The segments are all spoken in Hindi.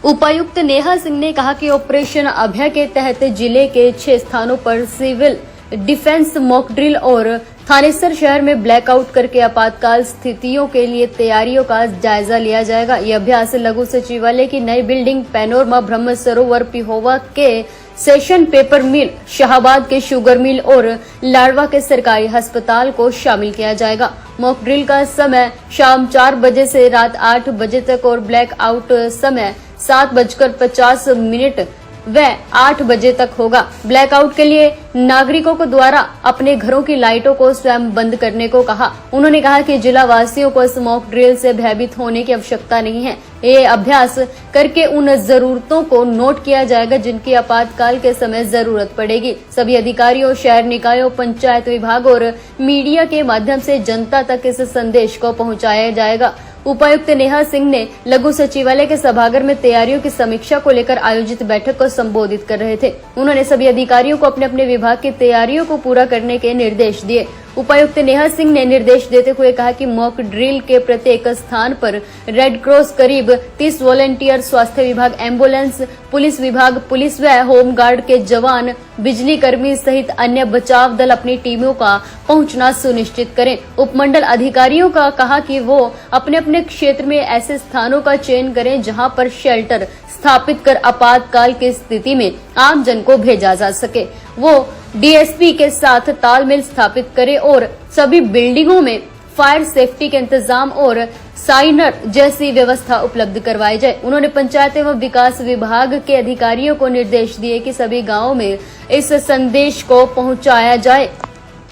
उपायुक्त नेहा सिंह ने कहा कि ऑपरेशन अभय के तहत जिले के 6 स्थानों पर सिविल डिफेंस मॉक ड्रिल और थानेसर शहर में ब्लैकआउट करके आपातकाल स्थितियों के लिए तैयारियों का जायजा लिया जाएगा। यह अभ्यास लघु सचिवालय की नई बिल्डिंग, पैनोरमा ब्रह्म सरोवर पिहोवा के सेशन पेपर मिल, शाहबाद के शुगर मिल और लाडवा के सरकारी अस्पताल को शामिल किया जाएगा। मॉक ड्रिल का समय शाम 4 बजे से रात 8 बजे तक और ब्लैकआउट समय 7:50 व 8 बजे तक होगा। ब्लैकआउट के लिए नागरिकों को द्वारा अपने घरों की लाइटों को स्वयं बंद करने को कहा। उन्होंने कहा कि जिला वासियों को इस मॉक ड्रिल से भयभीत होने की आवश्यकता नहीं है। ये अभ्यास करके उन जरूरतों को नोट किया जाएगा जिनकी आपातकाल के समय जरूरत पड़ेगी। सभी अधिकारियों, शहर निकायों, पंचायत विभाग और मीडिया के माध्यम से जनता तक इस संदेश को पहुंचाया जाएगा। उपायुक्त नेहा सिंह ने लघु सचिवालय के सभागार में तैयारियों की समीक्षा को लेकर आयोजित बैठक को संबोधित कर रहे थे। उन्होंने सभी अधिकारियों को अपने अपने विभाग की तैयारियों को पूरा करने के निर्देश दिए। उपायुक्त नेहा सिंह ने निर्देश देते हुए कहा कि मॉक ड्रिल के प्रत्येक स्थान पर रेड क्रॉस, करीब 30 वॉलंटियर, स्वास्थ्य विभाग, एम्बुलेंस, पुलिस विभाग, पुलिस व होमगार्ड के जवान, बिजली कर्मी सहित अन्य बचाव दल अपनी टीमों का पहुंचना सुनिश्चित करें। उपमंडल अधिकारियों का कहा कि वो अपने अपने क्षेत्र में ऐसे स्थानों का चयन करें जहां पर शेल्टर स्थापित कर आपातकाल की स्थिति में आम जन को भेजा जा सके। वो डीएसपी के साथ तालमेल स्थापित करे और सभी बिल्डिंगों में फायर सेफ्टी के इंतजाम और साइनर जैसी व्यवस्था उपलब्ध करवाई जाए। उन्होंने पंचायत एवं विकास विभाग के अधिकारियों को निर्देश दिए कि सभी गांवों में इस संदेश को पहुंचाया जाए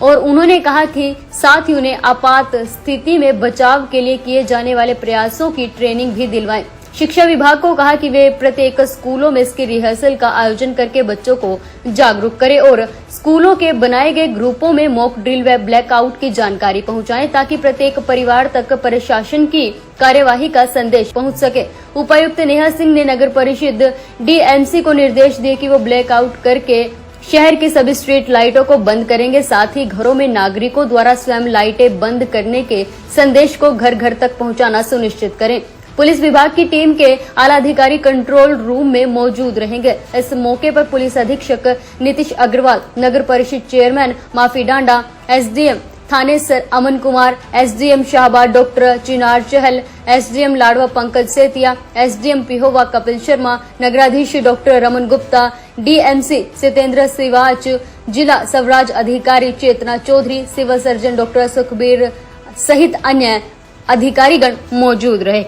और उन्होंने कहा कि साथ ही उन्हें आपात स्थिति में बचाव के लिए किए जाने वाले प्रयासों की ट्रेनिंग भी दिलवाएं। शिक्षा विभाग को कहा कि वे प्रत्येक स्कूलों में इसकी रिहर्सल का आयोजन करके बच्चों को जागरूक करें और स्कूलों के बनाए गए ग्रुपों में मॉक ड्रिल व ब्लैकआउट की जानकारी पहुंचाएं ताकि प्रत्येक परिवार तक प्रशासन की कार्यवाही का संदेश पहुंच सके। उपायुक्त नेहा सिंह ने नगर परिषद डीएमसी को निर्देश दिए कि वो ब्लैकआउट करके शहर की सभी स्ट्रीट लाइटों को बंद करेंगे। साथ ही घरों में नागरिकों द्वारा स्वयं लाइटें बंद करने के संदेश को घर घर तक पहुंचाना सुनिश्चित करें। पुलिस विभाग की टीम के आला अधिकारी कंट्रोल रूम में मौजूद रहेंगे। इस मौके पर पुलिस अधीक्षक नीतीश अग्रवाल, नगर परिषद chairman Mafi Danda, SDM Thanesar Aman Kumar, SDM Shahabad doctor Chinar Chahal, SDM Ladwa Pankaj Setia, SDM Pehowa Kapil Sharma, नगराधीश डॉक्टर रमन गुप्ता, डीएमसी सितेंद्र सिवाच, जिला स्वराज अधिकारी Chetna Chaudhary, civil surgeon doctor Sukhbir सहित अन्य अधिकारीगण मौजूद रहे।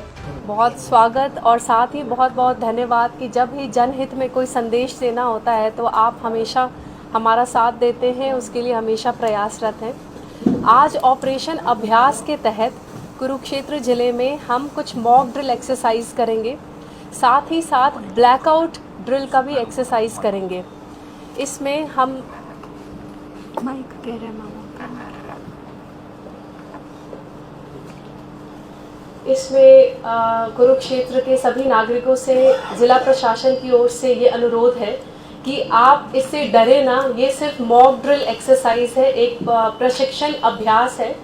बहुत स्वागत और साथ ही बहुत बहुत धन्यवाद कि जब भी जनहित में कोई संदेश देना होता है तो आप हमेशा हमारा साथ देते हैं, उसके लिए हमेशा प्रयासरत हैं। आज ऑपरेशन अभ्यास के तहत कुरुक्षेत्र जिले में हम कुछ मॉक ड्रिल एक्सरसाइज करेंगे, साथ ही साथ ब्लैकआउट ड्रिल का भी एक्सरसाइज करेंगे। इसमें हम कुरुक्षेत्र के सभी नागरिकों से जिला प्रशासन की ओर से ये अनुरोध है कि आप इससे डरे ना। ये सिर्फ मॉक ड्रिल एक्सरसाइज है, एक प्रशिक्षण अभ्यास है।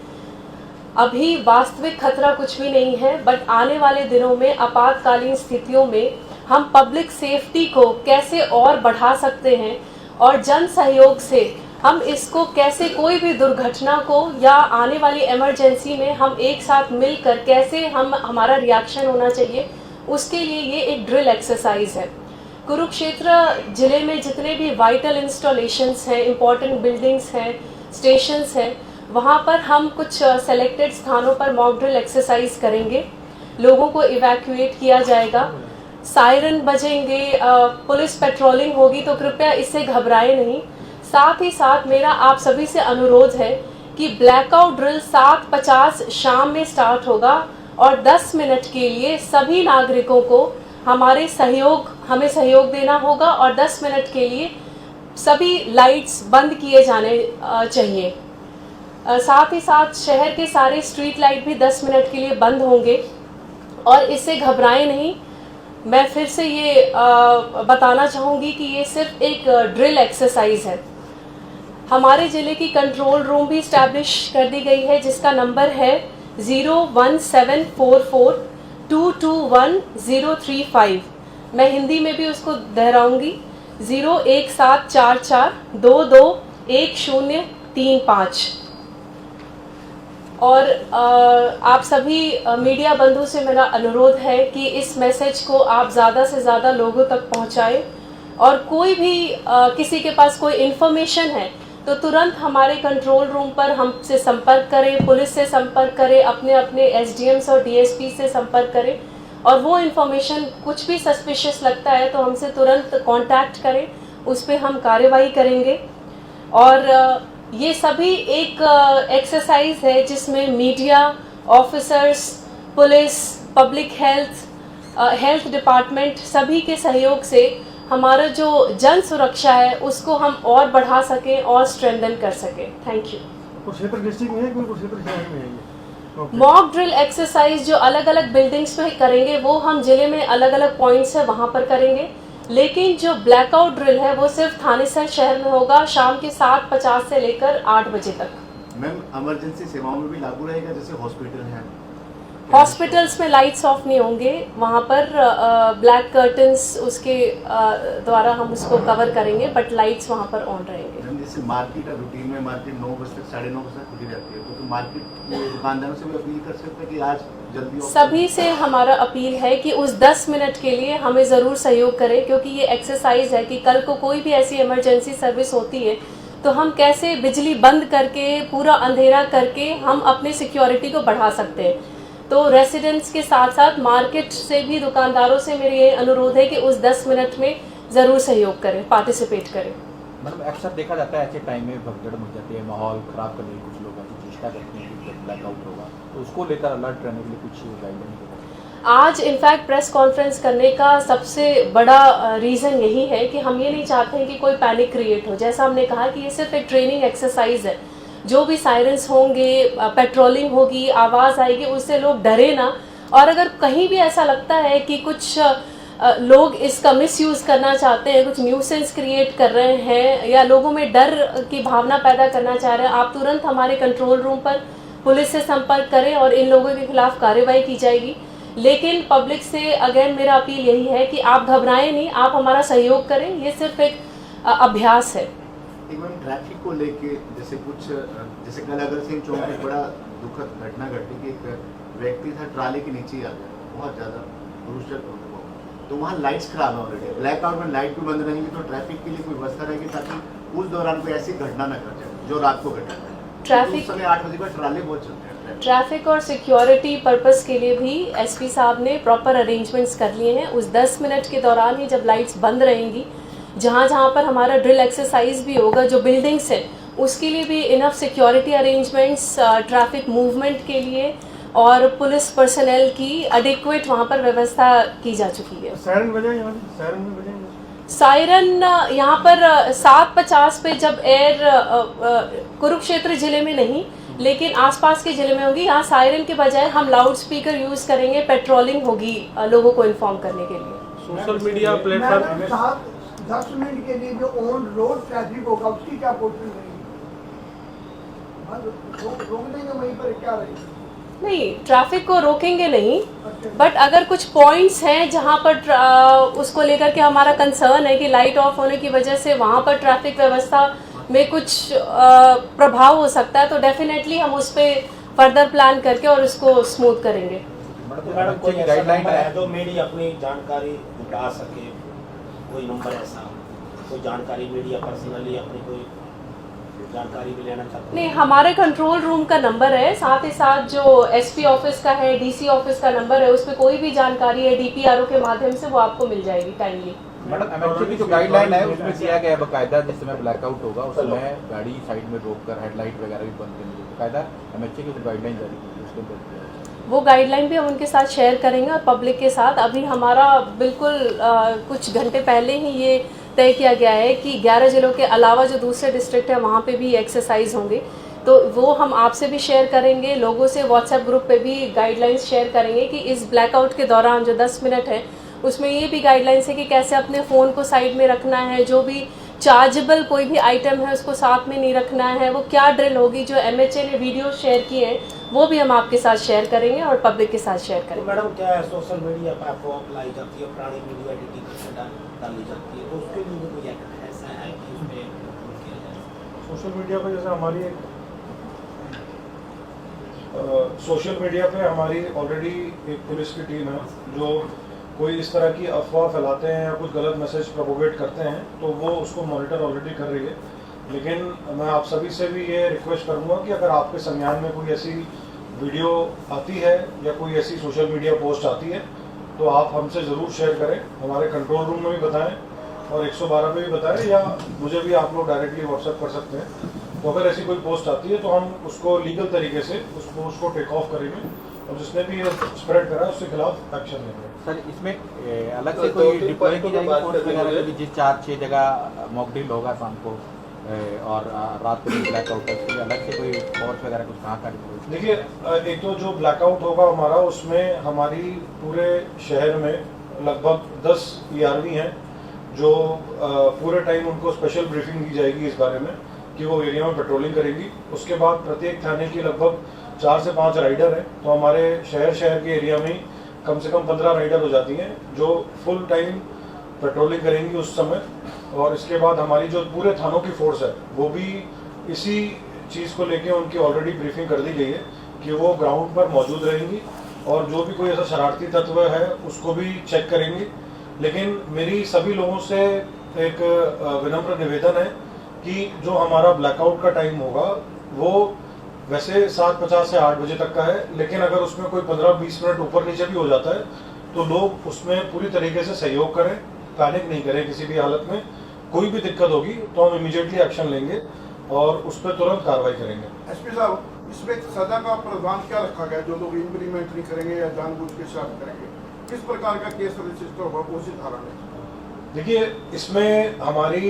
अभी वास्तविक खतरा कुछ भी नहीं है, बट आने वाले दिनों में आपातकालीन स्थितियों में हम पब्लिक सेफ्टी को कैसे और बढ़ा सकते हैं और जन सहयोग से हम इसको कैसे, कोई भी दुर्घटना को या आने वाली इमरजेंसी में हम एक साथ मिलकर कैसे हमारा रिएक्शन होना चाहिए, उसके लिए ये एक ड्रिल एक्सरसाइज है। कुरुक्षेत्र जिले में जितने भी वाइटल इंस्टॉलेशंस हैं, इम्पोर्टेंट बिल्डिंग्स हैं, स्टेशंस हैं, वहाँ पर हम कुछ सेलेक्टेड स्थानों पर मॉक ड्रिल एक्सरसाइज करेंगे। लोगों को इवैक्यूएट किया जाएगा, सायरन बजेंगे, पुलिस पेट्रोलिंग होगी, तो कृपया इससे घबराएं नहीं। साथ ही साथ मेरा आप सभी से अनुरोध है कि ब्लैकआउट ड्रिल 7:50 शाम में स्टार्ट होगा और 10 मिनट के लिए सभी नागरिकों को हमें सहयोग देना होगा और 10 मिनट के लिए सभी लाइट्स बंद किए जाने चाहिए। साथ ही साथ शहर के सारे स्ट्रीट लाइट भी 10 मिनट के लिए बंद होंगे और इससे घबराएं नहीं। मैं फिर से ये बताना चाहूँगी कि ये सिर्फ एक ड्रिल एक्सरसाइज है। हमारे ज़िले की कंट्रोल रूम भी इस्टेब्लिश कर दी गई है, जिसका नंबर है 01744221035। मैं हिंदी में भी उसको दोहराऊंगी। 01744221035। और आप सभी मीडिया बंधु से मेरा अनुरोध है कि इस मैसेज को आप ज़्यादा से ज़्यादा लोगों तक पहुंचाएं, और कोई भी किसी के पास कोई इन्फॉर्मेशन है तो तुरंत हमारे कंट्रोल रूम पर हमसे संपर्क करें, पुलिस से संपर्क करें, अपने अपने एसडीएम्स और डीएसपी से संपर्क करें, और वो इन्फॉर्मेशन कुछ भी सस्पिशियस लगता है तो हमसे तुरंत कांटेक्ट करें, उस पर हम कार्रवाई करेंगे। और ये सभी एक एक्सरसाइज है जिसमें media, officers, police, public health department सभी के सहयोग से हमारा जो जन सुरक्षा है उसको हम और बढ़ा सकें और स्ट्रेंथन कर सकें। Thank you. कुरुक्षेत्र डिस्ट्रिक्ट में है कि कुरुक्षेत्र शहर में है ये? मॉक ड्रिल एक्सरसाइज जो अलग अलग बिल्डिंग्स में करेंगे वो हम जिले में अलग अलग पॉइंट्स है वहां पर करेंगे, लेकिन जो ब्लैकआउट ड्रिल है वो सिर्फ थानेसर शहर में होगा शाम के 7:50 से लेकर 8 बजे तक। मैम, इमरजेंसी सेवाओं में भी लागू रहेगा, जैसे हॉस्पिटल है? हॉस्पिटल्स में लाइट्स ऑफ नहीं होंगे, वहाँ पर ब्लैक कर्टन्स उसके द्वारा हम उसको कवर करेंगे, बट लाइट्स वहाँ पर ऑन रहेंगे। मैम, जैसे मार्केट है, रूटीन में मार्केट 9 बजे तक 9:30 बजे तक खुली रहती है, तो मार्केट में दुकानदारों से भी अपील कर सकते हैं कि आज जल्दी सभी से हमारा अपील है कि उस 10 मिनट के लिए हमें ज़रूर सहयोग करें, क्योंकि ये एक्सरसाइज है कि कल को कोई भी ऐसी इमरजेंसी सर्विस होती है तो हम कैसे बिजली बंद करके पूरा अंधेरा करके हम अपनी सिक्योरिटी को बढ़ा सकते हैं। तो रेसिडेंट्स के साथ साथ मार्केट से भी, दुकानदारों से मेरा ये अनुरोध है कि उस 10 मिनट में ज़रूर सहयोग करें, पार्टिसिपेट करें। मतलब अक्सर देखा जाता है ऐसे टाइम में भगदड़ मच जाती है, माहौल ख़राब करने की कुछ लोग ऐसी चेष्टा करते हैं कि ब्लैकआउट होगा, तो उसको लेकर अलर्ट रहने के लिए कुछ गाइडलाइन? आज इनफैक्ट प्रेस कॉन्फ्रेंस करने का सबसे बड़ा रीज़न यही है कि हम ये नहीं चाहते हैं कि कोई पैनिक क्रिएट हो। जैसा हमने कहा कि ये सिर्फ एक ट्रेनिंग एक्सरसाइज है, जो भी सायरन्स होंगे, पेट्रोलिंग होगी, आवाज़ आएगी, उससे लोग डरे ना। और अगर कहीं भी ऐसा लगता है कि कुछ लोग इसका मिसयूज़ करना चाहते हैं, कुछ न्यूसेंस क्रिएट कर रहे हैं या लोगों में डर की भावना पैदा करना चाह रहे हैं, आप तुरंत हमारे कंट्रोल रूम पर पुलिस से संपर्क करें और इन लोगों के खिलाफ कार्रवाई की जाएगी। लेकिन पब्लिक से अगेन मेरा अपील यही है कि आप घबराएं नहीं, आप हमारा सहयोग करें, ये सिर्फ एक अभ्यास है। एक मैम, ट्रैफिक को लेके जैसे कल अगर सिंह चौक में बड़ा दुखद घटना घटी कि एक व्यक्ति था ट्राली के नीचे आ गया, बहुत ज़्यादा ब्रूस्टर, तो वहाँ लाइट्स खराब है ऑलरेडी, ब्लैकआउट में लाइट भी बंद रहेंगी, तो ट्रैफिक के लिए कोई व्यवस्था रहेगी ताकि उस दौरान कोई ऐसी घटना न घट जाए जो रात को घटा है। ट्रैफिक उस समय 8 बजे पर ट्राले बहुत चलते हैं। ट्रैफिक और सिक्योरिटी पर्पस के लिए भी एसपी साहब ने प्रॉपर अरेंजमेंट्स कर लिए हैं। उस 10 मिनट के दौरान ही जब लाइट्स बंद रहेंगी, जहाँ जहाँ पर हमारा ड्रिल एक्सरसाइज भी होगा, जो बिल्डिंग्स है उसके लिए भी enough security arrangements, traffic movement के लिए और पुलिस पर्सनल की एडिक्वेट वहाँ पर व्यवस्था की जा चुकी है। सायरन बजाएं, यहाँ सायरन में बजाएं। सायरन यहाँ पर 7:50 पे जब कुरुक्षेत्र जिले में नहीं लेकिन आसपास के जिले में होगी, यहाँ सायरन के बजाय हम लाउड स्पीकर यूज करेंगे, पेट्रोलिंग होगी लोगों को इन्फॉर्म करने के लिए। सोशल मीडिया प्लेटफॉर्म 10 मिनट के लिए जो ऑन रोड ट्रैफिक होगा उसकी क्या पोर्शन रहेगी? रोक देंगे वहीं पर, क्या रहेगी? नहीं, ट्रैफिक को रोकेंगे नहीं, बट अगर कुछ पॉइंट्स हैं जहां पर उसको लेकर के हमारा कंसर्न है कि लाइट ऑफ होने की वजह से वहां पर ट्रैफिक व्यवस्था में कुछ प्रभाव हो सकता है, तो डेफिनेटली हम उस पर फर्दर प्लान करके और उसको स्मूथ करेंगे। मैडम, कोई गाइडलाइन है जो मीडिया अपनी जानकारी जुटा सके, कोई नंबर ऐसा, कोई जानकारी मीडिया पर्सनली अपनी कोई जानकारी भी लेना चाहते हैं? नहीं, हमारे कंट्रोल रूम का नंबर है, साथ ही साथ जो एसपी ऑफिस का है, डीसी ऑफिस का नंबर है, उस पर कोई भी जानकारी है डीपीआरओ के माध्यम से वो आपको मिल जाएगी टाइमली। मैडम, एमएचए की जो गाइडलाइन है उसमें दिया गया है बकायदा, जिस समय ब्लैकआउट होगा उस समय गाड़ी साइड में रोककर हेडलाइट वगैरह भी बंद करनी है, बकायदा एमएचए की जो गाइडलाइन जारी की है उसके अंदर वो गाइडलाइन भी हम उनके साथ शेयर करेंगे और पब्लिक के साथ। अभी हमारा बिल्कुल कुछ घंटे पहले ही ये तय किया गया है कि 11 जिलों के अलावा जो दूसरे डिस्ट्रिक्ट है वहाँ पे भी एक्सरसाइज होंगे, तो वो हम आपसे भी शेयर करेंगे, लोगों से व्हाट्सएप ग्रुप पे भी गाइडलाइंस शेयर करेंगे कि इस ब्लैकआउट के दौरान जो 10 मिनट है उसमें ये भी गाइडलाइंस है कि कैसे अपने फ़ोन को साइड में रखना है, जो भी चार्जेबल कोई भी आइटम है उसको साथ में नहीं रखना है, वो क्या ड्रिल होगी, जो एमएचए ने वीडियो शेयर किए हैं वो भी हम आपके साथ शेयर करेंगे और पब्लिक के साथ शेयर तो करेंगे। मैडम क्या है, सोशल मीडिया पर अफवाह फैलाई जाती है, पुरानी वीडियो एडिटिंग करके डाली जाती है, तो उसके लिए भी कोई एक्ट ऐसा है कि उसमें किया जाए? सोशल मीडिया पे जैसे हमारी सोशल मीडिया पे हमारी ऑलरेडी एक पुलिस की टीम है जो कोई इस तरह की अफवाह फैलाते हैं या कुछ गलत मैसेज प्रोपोगेट करते हैं तो वो उसको मॉनिटर ऑलरेडी कर रही है। लेकिन मैं आप सभी से भी ये रिक्वेस्ट करूंगा कि अगर आपके संज्ञान में कोई ऐसी वीडियो आती है या कोई ऐसी सोशल मीडिया पोस्ट आती है तो आप हमसे ज़रूर शेयर करें, हमारे कंट्रोल रूम में भी बताएं और 112 पे भी बताएं या मुझे भी आप लोग डायरेक्टली व्हाट्सएप कर सकते हैं। तो अगर ऐसी कोई पोस्ट आती है तो हम उसको लीगल तरीके से उस पोस्ट को टेक ऑफ करेंगे और जिसने भी ये स्प्रेड करा उसके खिलाफ एक्शन लेंगे। सर इसमें अलग से कोई डिप्लॉय की जाएगी फोर्स वगैरह की, जिस 4-6 जगह मॉक ड्रिल होगा शाम को और रात को ब्लैकआउट है, उसके लिए अलग से कोई फोर्स वगैरह कुछ कहाँ का डिप्लॉय? देखिए एक तो जो ब्लैकआउट होगा हमारा उसमें हमारी पूरे शहर में लगभग 10 ERV हैं जो पूरे टाइम उनको स्पेशल ब्रीफिंग दी जाएगी इस बारे में कि वो एरिया में पेट्रोलिंग करेंगी। उसके बाद प्रत्येक थाने की लगभग 4 से 5 राइडर हैं, तो हमारे शहर के एरिया में कम से कम 15 राइडर हो जाती हैं जो फुल टाइम पेट्रोलिंग करेंगी उस समय। और इसके बाद हमारी जो पूरे थानों की फोर्स है वो भी इसी चीज़ को लेके उनकी ऑलरेडी ब्रीफिंग कर दी गई है कि वो ग्राउंड पर मौजूद रहेंगी और जो भी कोई ऐसा शरारती तत्व है उसको भी चेक करेंगी। लेकिन मेरी सभी लोगों से एक विनम्र निवेदन है कि जो हमारा ब्लैकआउट का टाइम होगा वो वैसे 7:50 से 8 बजे तक का है, लेकिन अगर उसमें कोई 15-20 मिनट ऊपर नीचे भी हो जाता है तो लोग उसमें पूरी तरीके से सहयोग करें, पैनिक नहीं करें किसी भी हालत में। कोई भी दिक्कत होगी तो हम इमीडिएटली एक्शन लेंगे और उस पर तुरंत कार्रवाई करेंगे। एसपी साहब, इसमें सजा का प्रावधान क्या रखा गया? जो लोग इम्प्लीमेंट नहीं करेंगे या जानबूझ के शरारत करेंगे, किस प्रकार का केस रजिस्टर होगा, कौन सी धारा में? देखिए इसमें हमारी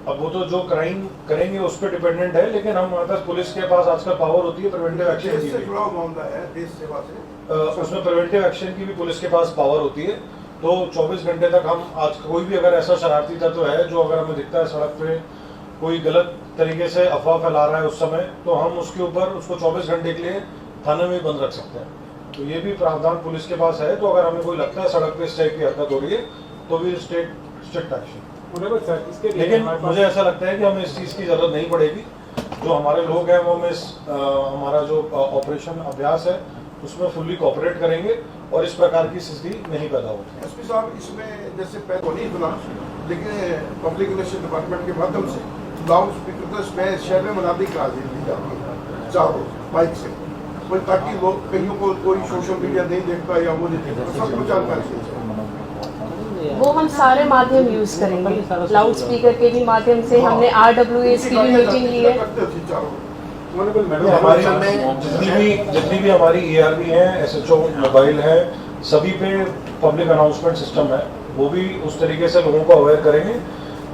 अब वो तो जो क्राइम करेंगे उस पर डिपेंडेंट है, लेकिन हम हमारे पास पुलिस के पास आजकल पावर होती है प्रिवेंटिव एक्शन देश की से भी। जुड़ा हुआ मामला है, देश सेवा से, उसमें प्रिवेंटिव एक्शन की भी पुलिस के पास पावर होती है। तो 24 घंटे तक हम आज कोई भी अगर ऐसा शरारती तत्व है जो अगर हमें दिखता है सड़क पे कोई गलत तरीके से अफवाह फैला रहा है उस समय, तो हम उसके ऊपर उसको 24 घंटे के लिए थाने में बंद रख सकते हैं। तो ये भी प्रावधान पुलिस के पास है। तो अगर हमें कोई लगता है सड़क पे इस टाइप की हरकत हो रही है तो भी स्ट्रिक्ट एक्शन। लेकिन मुझे ऐसा लगता है कि हमें इस चीज़ की जरूरत नहीं पड़ेगी। जो हमारे लोग हैं वो हमारा जो ऑपरेशन अभ्यास है उसमें फुल्ली कोऑपरेट करेंगे और इस प्रकार की स्थिति नहीं पैदा होगी। एसपी साहब, इसमें जैसे पहले नहीं सुना, लेकिन पब्लिक रिलेशन डिपार्टमेंट के माध्यम से लाउड स्पीकर शहर में मुनादी करा दी जाती है चारों बाइक से, ताकि लोग कहीं को कोई सोशल मीडिया नहीं देखता या वो नहीं देखता, सबको जानकारी। वो हम सारे माध्यम यूज करेंगे, लाउड स्पीकर के भी माध्यम से हमने RWAs की भी मीटिंग ली है। हमारी जितनी भी हमारी ERV है, SHO मोबाइल है, सभी पे पब्लिक अनाउंसमेंट सिस्टम है, वो भी उस तरीके से लोगों को अवेयर करेंगे।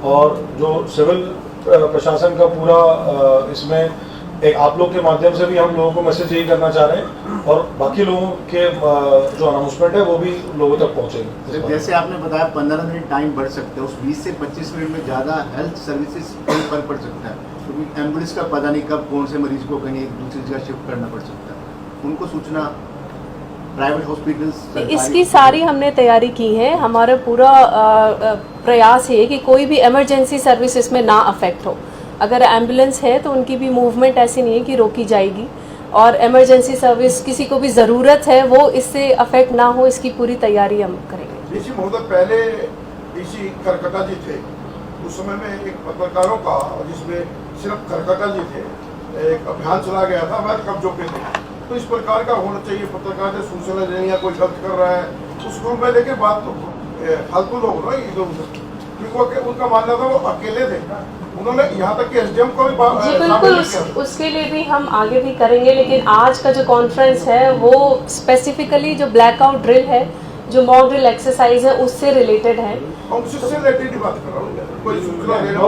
और जो सिविल प्रशासन का पूरा इसमें एक आप लोग के माध्यम से भी हम लोगों को मैसेज यही करना चाह रहे हैं और बाकी लोगों के जो अनाउंसमेंट है वो भी लोगों तक पहुंचेगी। जैसे आपने बताया 15 मिनट टाइम बढ़ सकता है, उस 20 से 25 मिनट में ज़्यादा हेल्थ सर्विसेज कहीं फर्क पड़ सकता है, क्योंकि एम्बुलेंस का पता नहीं कब कौन से मरीज को कहीं एक दूसरी जगह शिफ्ट करना पड़ सकता है। उनको सूचना प्राइवेट हॉस्पिटल्स, इसकी सारी हमने तैयारी की है। हमारा पूरा प्रयास है कि कोई भी इमरजेंसी सर्विस इसमें ना अफेक्ट हो। अगर एम्बुलेंस है तो उनकी भी मूवमेंट ऐसी नहीं है कि रोकी जाएगी, और इमरजेंसी सर्विस किसी को भी ज़रूरत है वो इससे अफेक्ट ना हो, इसकी पूरी तैयारी हम करेंगे। डीसी महोदय, पहले डीसी करकटा जी थे, उस समय में एक पत्रकारों का, जिसमें सिर्फ करकटा जी थे, एक अभियान चला गया था अवैध कब्जों पे थे। तो इस प्रकार का होना चाहिए, पत्रकार से सूचना देनी या कोई गलत कर रहा है उसको मैं लेके बात तो फालतू लोग ना क्योंकि उनका मानना था वो अकेले थे, उन्होंने यहाँ तक कि SDM को भी जी बिल्कुल, उसके लिए भी हम आगे भी करेंगे। लेकिन आज का जो कॉन्फ्रेंस है वो स्पेसिफिकली जो ब्लैकआउट ड्रिल है, जो मॉक ड्रिल एक्सरसाइज है, उससे रिलेटेड है। उससे रिलेटेड ही बात कर रहा हूँ, कोई सूचना दे रहा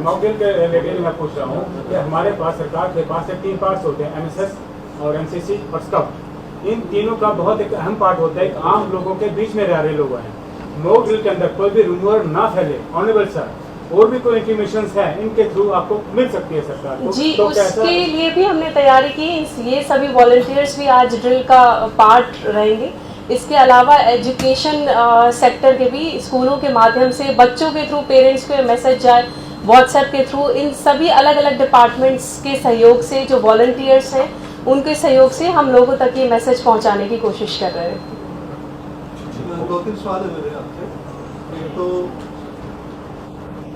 मॉक ड्रिल के रिलेटेड मैं पूछ रहा हूँ कि हमारे पास सरकार के पास 3 पार्ट्स होते हैं, MSS और MCC और स्काउट। इन तीनों का बहुत एक अहम पार्ट होता है, आम लोगों के बीच में रह रहे लोग हैं। मॉक ड्रिल के अंदर कोई भी रूमर ना फैले, ऑनरेबल सर, और भी कोई इंटीमेशन है इनके थ्रू आपको मिल सकती है सरकार को? जी, तो उसके लिए भी हमने तैयारी की। ये सभी वॉलंटियर्स भी आज ड्रिल का पार्ट रहेंगे। इसके अलावा एजुकेशन सेक्टर के भी स्कूलों के माध्यम से बच्चों के थ्रू पेरेंट्स को मैसेज जाए, व्हाट्सएप के थ्रू, इन सभी अलग अलग डिपार्टमेंट्स के सहयोग से, जो वॉलंटियर्स हैं उनके सहयोग से हम लोगों तक ये मैसेज पहुंचाने की कोशिश कर रहे हैं। 2-3 सवाल है मेरे आपसे। तो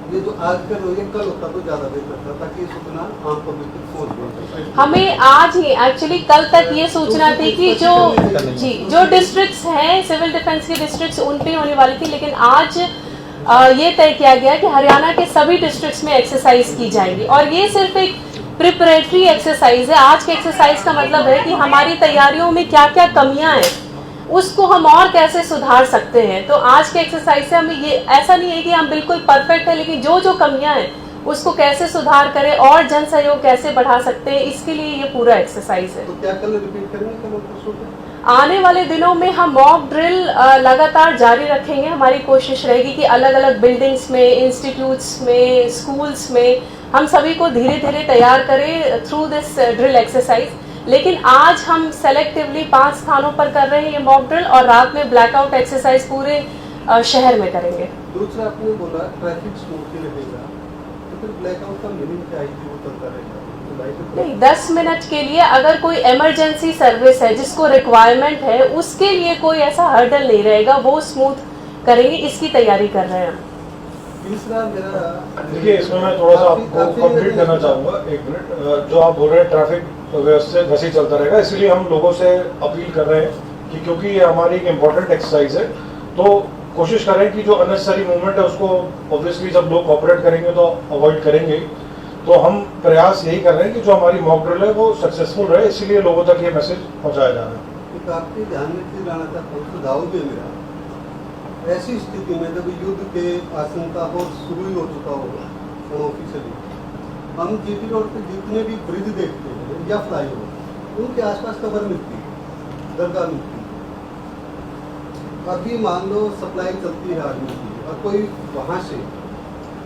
ये जो आज का रोज कल होता तो ज्यादा बेहतर था, ताकि ये सूचना आम पब्लिक तक पहुंच। हमें आज ही एक्चुअली कल तक ये सूचना थी कि जो डिस्ट्रिक्ट्स हैं, सिविल डिफेंस के डिस्ट्रिक्ट्स, उन पे होने वाली थी, लेकिन आज ये तय किया गया कि हरियाणा के सभी डिस्ट्रिक्ट्स में एक्सरसाइज की जाएगी। और ये सिर्फ एक प्रिपरेटरी एक्सरसाइज है। आज के एक्सरसाइज का मतलब है कि हमारी तैयारियों में क्या क्या कमियां हैं, उसको हम और कैसे सुधार सकते हैं। तो आज के एक्सरसाइज से हमें ये ऐसा नहीं है कि हम बिल्कुल परफेक्ट है, लेकिन जो जो कमियां हैं उसको कैसे सुधार करें और जन सहयोग कैसे बढ़ा सकते हैं, इसके लिए ये पूरा एक्सरसाइज है। तो क्या कल रिपीट करेंगे? कल परसों आने वाले दिनों में हम मॉक ड्रिल लगातार जारी रखेंगे। हमारी कोशिश रहेगी कि अलग अलग बिल्डिंग्स में, इंस्टीट्यूट्स में, स्कूल्स में हम सभी को धीरे धीरे तैयार करें थ्रू दिस ड्रिल एक्सरसाइज। लेकिन आज हम सेलेक्टिवली 5 स्थानों पर कर रहे हैं ये मॉक ड्रिल, और रात में ब्लैकआउट एक्सरसाइज पूरे शहर में करेंगे। दूसरा आपने बोला ट्रैफिक स्मूथली रहेगा, तो फिर ब्लैकआउट का मीनिंग क्या है कि वो चलता रहेगा? नहीं, 10 मिनट के लिए अगर कोई इमरजेंसी सर्विस है जिसको रिक्वायरमेंट है, उसके लिए कोई ऐसा हर्डल नहीं रहेगा, वो स्मूथ करेंगे, इसकी तैयारी कर रहे हैं हम। तीसरा मेरा, देखिए इसमें मैं थोड़ा सा आपको कंप्लीट करना चाहूँगा, 1 मिनट। जो आप बोल रहे हैं ट्रैफिक व्यवस्थित वैसे ही चलता रहेगा, इसलिए हम लोगों से अपील कर रहे हैं कि क्योंकि ये हमारी एक इम्पोर्टेंट एक्सरसाइज है, तो कोशिश करें कि जो अननेसेसरी मूवमेंट है उसको ऑब्वियसली जब लोग ऑपरेट करेंगे तो अवॉइड करेंगे। तो हम प्रयास यही कर रहे हैं कि जो हमारी मॉक ड्रिल है वो सक्सेसफुल रहे, इसीलिए लोगों तक ये मैसेज पहुंचाया जा रहा है। एक आपके ध्यान में चीज लाना चाहता हूँ, सुझाव भी है मेरा। ऐसी स्थिति में जब युद्ध के आशंका हो शुरू ही हो चुका होगा ऑफिशियली, हम जीटी रोड पे जितने भी ब्रिज देखते हैं या फ्लाईओवर, उनके आसपास कवर मिलती है, दरगाह मिलती है। अभी मान लो सप्लाई चलती है आदमी की, और कोई वहाँ से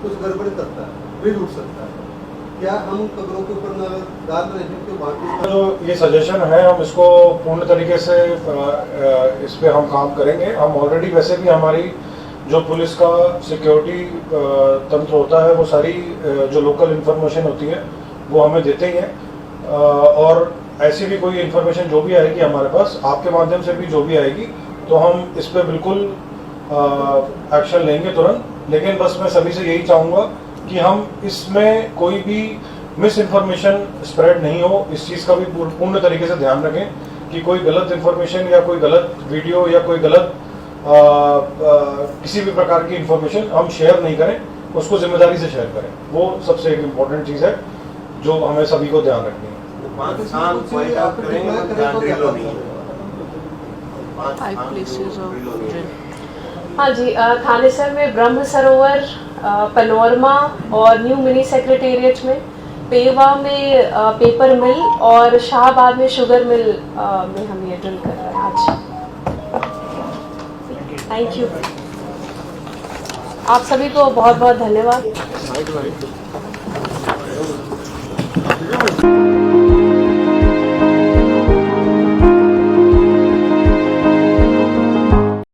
कुछ गड़बड़ करता है, ब्रिज उठ सकता है। क्या हम कब्रों के ऊपर नजर डाल रहे हैं कि वहाँ जो ये सजेशन है, हम इसको पूर्ण तरीके से इस पे हम काम करेंगे। हम ऑलरेडी वैसे भी हमारी जो पुलिस का सिक्योरिटी तंत्र होता है, वो सारी जो लोकल इन्फॉर्मेशन होती है वो हमें देते ही हैं। और ऐसी भी कोई इन्फॉर्मेशन जो भी आएगी हमारे पास, आपके माध्यम से भी जो भी आएगी, तो हम इस पे बिल्कुल एक्शन लेंगे तुरंत। लेकिन बस मैं सभी से यही चाहूँगा कि हम इसमें कोई भी मिस इन्फॉर्मेशन स्प्रेड नहीं हो, इस चीज़ का भी पूर्ण तरीके से ध्यान रखें कि कोई गलत इन्फॉर्मेशन या कोई गलत वीडियो या कोई गलत किसी भी प्रकार की इन्फॉर्मेशन हम शेयर नहीं करें, उसको जिम्मेदारी से शेयर करें। वो सबसे एक इम्पोर्टेंट चीज़ है जो हमें सभी को ध्यान रखनी है। पाकिस्तान पॉइंट आउट करेंगे। हाँ जी, थानेसर में ब्रह्म सरोवर, पनोरमा और न्यू मिनी सेक्रेटेरिएट में, पेवा में पेपर मिल और शाहबाद में शुगर मिल में हम ये ड्रिल कर रहे हैं आज। थैंक यू, आप सभी को बहुत बहुत धन्यवाद।